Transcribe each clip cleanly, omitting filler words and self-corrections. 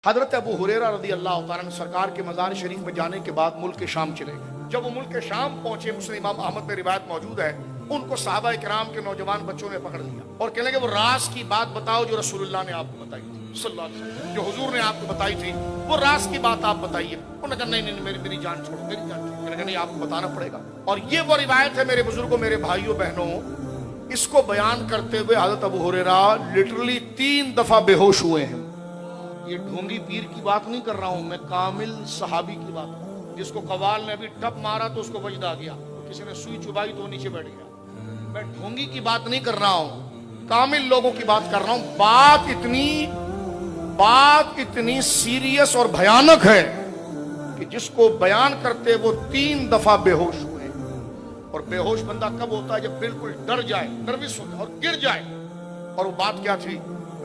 हजरत अबू हुरैरा रज़ी अल्लाह तआला अन्हु सरकार के मज़ार शरीफ में जाने के बाद मुल्क शाम चले गए। जब वो मुल्क शाम पहुंचे, मुस्लिम इमाम अहमद में रिवायत मौजूद है, उनको सहाबा इकराम के नौजवान बच्चों ने पकड़ लिया और कहने लगे वो राज की बात बताओ जो रसूलुल्लाह ने आपको बताई थी सल्लल्लाहु अलैहि वसल्लम, जो हुजूर ने आपको बताई थी, वो राज की बात आप बताइए। उन्होंने कहा नहीं नहीं मेरी जान छोड़ो, मेरी जान छोड़ो। मैंने कहा नहीं आपको बताना पड़ेगा। और ये वो रिवायत है मेरे बुजुर्गों, मेरे भाइयों बहनों, इसको बयान करते हुए हजरत अबू हुरैरा लिटरली 3 दफा बेहोश हुए हैं। ये ढोंगी पीर की बात नहीं कर रहा हूं मैं, कामिल सहाबी की बात कर रहा हूं, जिसको कवाल ने अभी टप मारा तो उसको वजद आ गया, तो किसी ने सुई चुबाई तो नीचे बैठ गया। मैं ढोंगी की बात नहीं कर रहा हूं, कामिल लोगों की बात कर रहा हूं। बात इतनी सीरियस और भयानक है कि जिसको बयान करते वो 3 दफा बेहोश हुए। और बेहोश बंदा कब होता है? जब बिल्कुल डर जाए, नर्वस हो जाए और गिर जाए। और वो बात क्या थी?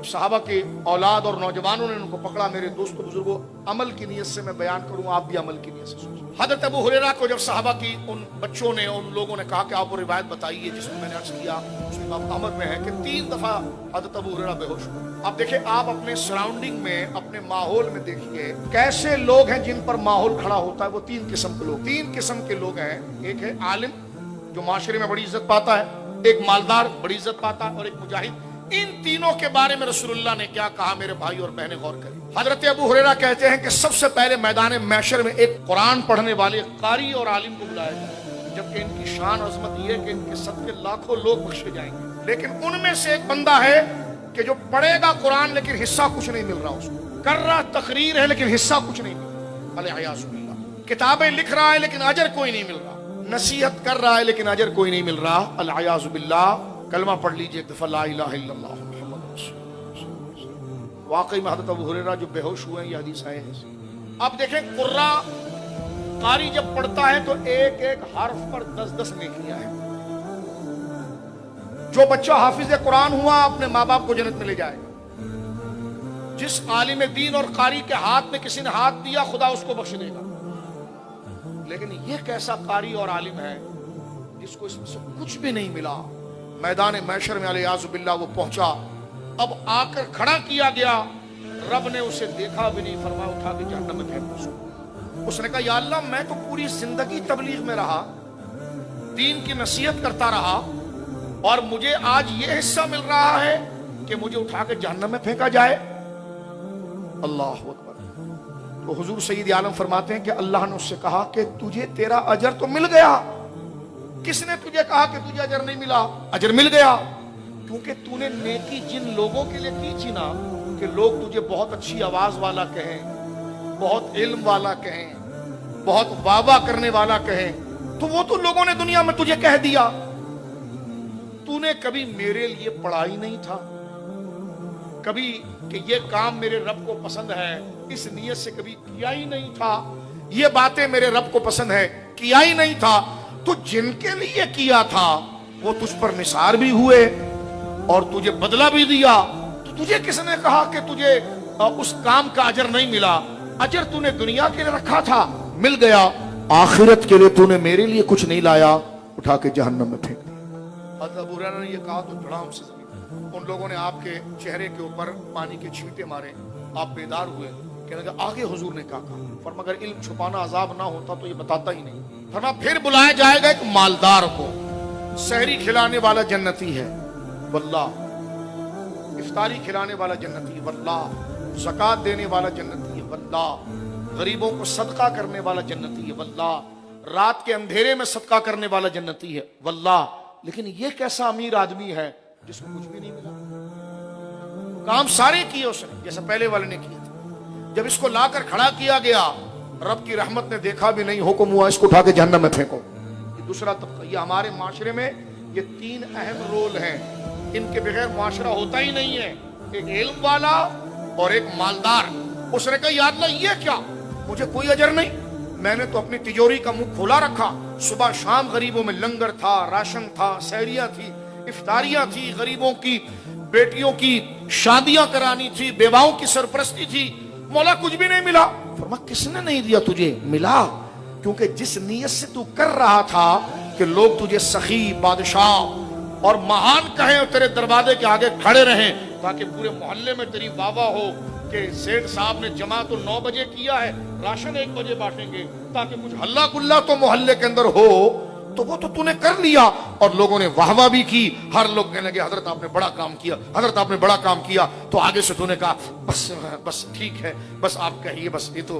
साहबा के औलाद और नौजवानों ने उनको पकड़ा। मेरे दोस्तों बुजुर्गों, अमल की नीयत से मैं बयान करूं, आप भी अमल की नीयत से सुनिए। हजरत अबू हुरैरा को जब साहबा की उन बच्चों ने, उन लोगों ने कहा कि आप वो रिवायत बताइए जिसमें मैंने अर्ज किया, उसमें इमाम अहमद में है कि 3 दफा हजरत अबू हुरैरा बेहोश हुए। अब देखिए, आप अपने सराउंडिंग में, अपने माहौल में देखिए कैसे लोग हैं जिन पर माहौल खड़ा होता है। वो 3 किस्म के लोग, 3 किस्म के लोग हैं। एक है आलिम जो माशरे में बड़ी इज्जत पाता है, एक मालदार बड़ी इज्जत पाता है, और एक मुजाहिद। इन तीनों के बारे में रसूलुल्लाह ने क्या कहा मेरे भाई और बहनें गौर करें। हजरत अबू हुरैरा कहते हैं कि सबसे पहले मैदान महशर में एक कुरान पढ़ने वाले कारी और आलिम को बुलाया जाए, जबकि इनकी शान अजमत ये है कि इनके सदके लाखों लोग बख्शे जाएंगे। लेकिन उनमें से एक बंदा है कि जो पढ़ेगा कुरान लेकिन हिस्सा कुछ नहीं मिल रहा उसको, कर रहा तकरीर है लेकिन हिस्सा कुछ नहीं मिल रहा, अल-अयाज़ुबिल्लाह। किताबें लिख रहा है लेकिन अजर कोई नहीं मिल रहा, नसीहत कर रहा है लेकिन अजर कोई नहीं मिल रहा, अल-अयाज़ुबिल्लाह। कलमा पढ़ लीजिए एक दफा, ला इलाहा इल्लल्लाह मुहम्मद रसूलुल्लाह। वाकई में हज़रत अबू हुरैरा जो बेहोश हुए हैं, ये हदीस है। अब देखें, कुर्रा कारी जब पढ़ता है तो एक एक हर्फ पर 10-10 नेकियां हैं। जो बच्चा हाफिज कुरान हुआ अपने माँ बाप को जन्नत में ले जाएगा। जिस आलिम दीन और कारी के हाथ में किसी ने हाथ दिया, खुदा उसको बख्श देगा। लेकिन ये कैसा कारी और आलिम है जिसको इसमें से कुछ भी नहीं मिला। मैदान महशर में अल-याज़ुबिल्लाह वो पहुंचा। अब आकर खड़ा किया गया, रब ने उसे देखा भी नहीं, फरमाया उठा के जहन्नम में फेंक दो। उसने कहा या अल्लाह, मैं तो पूरी जिंदगी तबलीग में रहा, दीन की नसीहत करता रहा, और मुझे आज ये हिस्सा मिल रहा है कि मुझे उठा के जहन्नम में फेंका जाए। अल्लाह अकबर। तो हुजूर सईद आलम फरमाते हैं कि अल्लाह ने उससे कहा कि तुझे तेरा अजर तो मिल गया। किसने तुझे कहा कि तुझे अजर नहीं मिला? अजर मिल गया, क्योंकि तूने नेकी जिन लोगों के लिए की थी ना, कि लोग तुझे बहुत अच्छी आवाज वाला कहें, बहुत इल्म वाला कहें, बहुत वाह करने वाला कहें, तो वो तो लोगों ने दुनिया में तुझे कह दिया। तूने कभी मेरे लिए पढ़ा ही नहीं था, कभी कि ये काम मेरे रब को पसंद है इस नियत से कभी किया ही नहीं था, ये बातें मेरे रब को पसंद है किया ही नहीं था। तो जिनके लिए किया था वो तुझ पर निसार भी हुए और तुझे बदला भी दिया। तो तुझे किसने कहा कि तुझे उस काम का अजर नहीं मिला? अजर तूने दुनिया के लिए रखा था, मिल गया। आखिरत के लिए तूने मेरे लिए कुछ नहीं लाया, उठा के जहन्नम में फेंक दिया। हज़रत अबू हुरैरा ने ये कहा तो धड़ाम से जमीन। उन लोगों ने आपके चेहरे के ऊपर पानी के छींटे मारे, आप बेदार हुए। कहने लगे आगे हुजूर ने क्या कहा? फरमा अगर इल्म छुपाना अजाब ना होता तो ये बताता ही नहीं। फरमा फिर बुलाया जाएगा एक मालदार को, सहरी खिलाने वाला जन्नती है वल्लाह, इफ्तारी खिलाने वाला जन्नती है वल्लाह, ज़कात देने वाला जन्नती है वल्लाह, गरीबों को सदका करने वाला जन्नती है वल्लाह, रात के अंधेरे में सदका करने वाला जन्नती है वल्लाह। लेकिन ये कैसा अमीर आदमी है जिसको कुछ भी नहीं मिला? काम सारे किए उसने जैसा पहले वाले ने किए थे। जब इसको लाकर खड़ा किया गया, रब की रहमत ने देखा भी नहीं, हुक्म हुआ इसको उठा के जहन्नम में फेंको। ये दूसरा तबका। ये हमारे माशरे में ये 3 अहम रोल हैं, इनके बगैर माशरा होता ही नहीं है। एक इल्म वाला और एक मालदार। उसने कहा या अल्लाह ये क्या, मुझे कोई अजर नहीं, मैंने तो अपनी तिजोरी का मुंह खोला रखा, सुबह शाम गरीबों में लंगर था, राशन था, सहरियां थी, इफ्तारियां थी, गरीबों की बेटियों की शादियां करानी थी, बेवाओं की सरपरस्ती थी, मौला कुछ भी नहीं मिला। फरमा किसने नहीं दिया? तुझे मिला, क्योंकि जिस नीयत से तू कर रहा था कि लोग तुझे सखी, बादशाह और महान कहें और तेरे दरवाजे के आगे खड़े रहें ताकि पूरे मोहल्ले में तेरी वाह हो, کہ सेठ साहब ने जमा तो 9 बजे किया है, राशन 1 बजे बांटेंगे ताकि कुछ हल्ला गुल्ला तो मोहल्ले के अंदर हो, तो वो तो तूने कर लिया। और लोगों ने वाहवा भी की, हर लोग कहने लगे हजरत आपने बड़ा काम किया, हजरत आपने बड़ा काम किया। तो आगे से तूने कहा बस बस ठीक है, बस आप कहिए, बस ये तो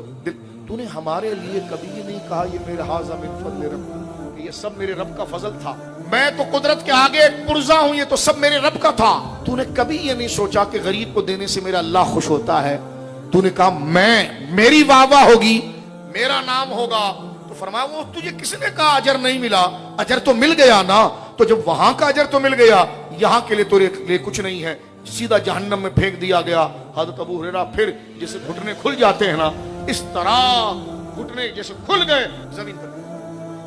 तूने हमारे लिए कभी ये नहीं कहा ये मेरा हाज़ा मिन फज़ल रब, ये सब मेरे रब का फजल था, मैं तो कुदरत के आगे एक पुर्जा हूं, ये तो सब मेरे रब का था। तूने कभी ये नहीं सोचा कि गरीब को देने से मेरा अल्लाह खुश होता है। तूने कहा मेरी वाहवाह होगी, मेरा नाम होगा। तो फरमाया वो तुझे किसने कहा अजर नहीं मिला? अजर तो मिल गया ना। तो जब वहां का अजर तो मिल गया, यहाँ के लिए तो लिए कुछ नहीं है, सीधा जहन्नम में फेंक दिया गया। हज़रत अबू हुरैरा फिर जैसे घुटने खुल जाते हैं ना, इस तरह घुटने जैसे खुल गए जमीन पर।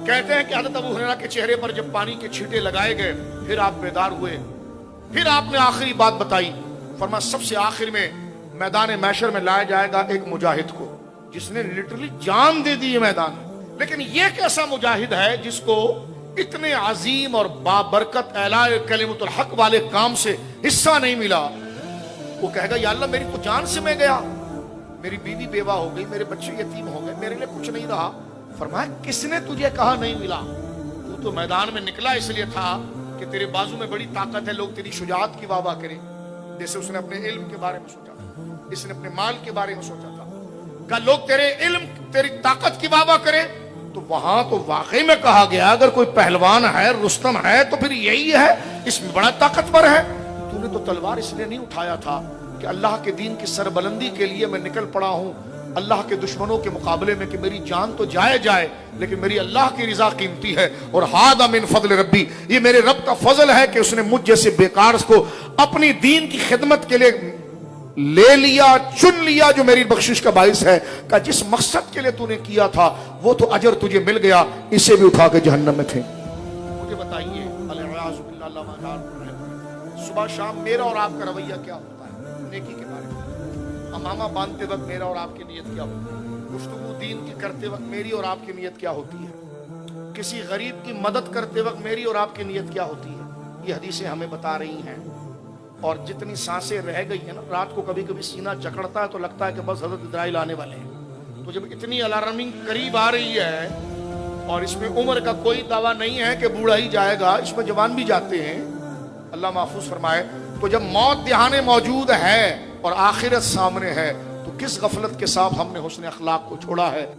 कहते हैं कि हज़रत अबू हुरैरा के चेहरे पर जब पानी के छींटे लगाए गए, फिर आप बेदार हुए, फिर आपने आखिरी बात बताई। फरमा सबसे आखिर में मैदान महशर में लाया जाएगा एक मुजाहिद को, जिसने लिटरली जान दे दी है मैदान में। लेकिन ये कैसा मुजाहिद है जिसको इतने अजीम और बाबरकत एलाए कलिमतुल हक वाले काम से हिस्सा नहीं मिला। वो कहेगा या अल्लाह मेरी तो जान से मैं गया, मेरी बीवी बेवा हो गई, मेरे बच्चे यतीम हो गए, मेरे लिए कुछ नहीं रहा। फरमाया किसने तुझे कहा नहीं मिला? तू तो मैदान में निकला इसलिए था कि तेरे बाजू में बड़ी ताकत है, लोग तेरी शुजाअत की वाह करें। जैसे उसने अपने इल्म के बारे में सोचा था, इसने अपने माल के बारे में सोचा था, का लोग तेरे इल्म तेरी ताकत की वाह करें। तो वहां तो वाकई में कहा गया अगर कोई पहलवान है, रुस्तम है, तो फिर यही है, इसमें बड़ा ताकतवर है। तूने तो तलवार इसलिए नहीं उठाया था कि अल्लाह के दीन की सरबलंदी के लिए मैं निकल पड़ा हूं, अल्लाह के दुश्मनों के मुकाबले में, कि मेरी जान तो जाए लेकिन मेरी अल्लाह की रिजा कीमती है। और हादा मिन फज़ल रब्बी, ये मेरे रब का फजल है कि उसने मुझ जैसे बेकार को अपनी दीन की खिदमत के लिए ले लिया, चुन लिया, जो मेरी बख्शिश का बाइस है। का जिस मकसद के लिए तूने किया था वो तो अजर तुझे मिल गया, इसे भी उठा के जहन्नम में थे। मुझे बताइए सुबह शाम मेरा और आपका रवैया क्या होता है नेकी के बारे में? अमामा बांधते वक्त मेरा और आपकी नीयत क्या होती है? गुफ्तगू दीन की करते वक्त मेरी और आपकी नीयत क्या होती है? किसी गरीब की मदद करते वक्त मेरी और आपकी नीयत क्या होती है? ये हदीसें हमें बता रही हैं। और जितनी सांसें रह गई है ना, रात को कभी कभी सीना जकड़ता है तो लगता है कि बस हज़रत इज़राइल आने वाले हैं। तो जब इतनी अलार्मिंग करीब आ रही है, और इसमें उम्र का कोई दावा नहीं है कि बूढ़ा ही जाएगा, इसमें जवान भी जाते हैं, अल्लाह महफूज फरमाए। तो जब मौत ध्याने मौजूद है और आखिरत सामने है, तो किस गफलत के साथ हमने हुस्न अखलाक को छोड़ा है।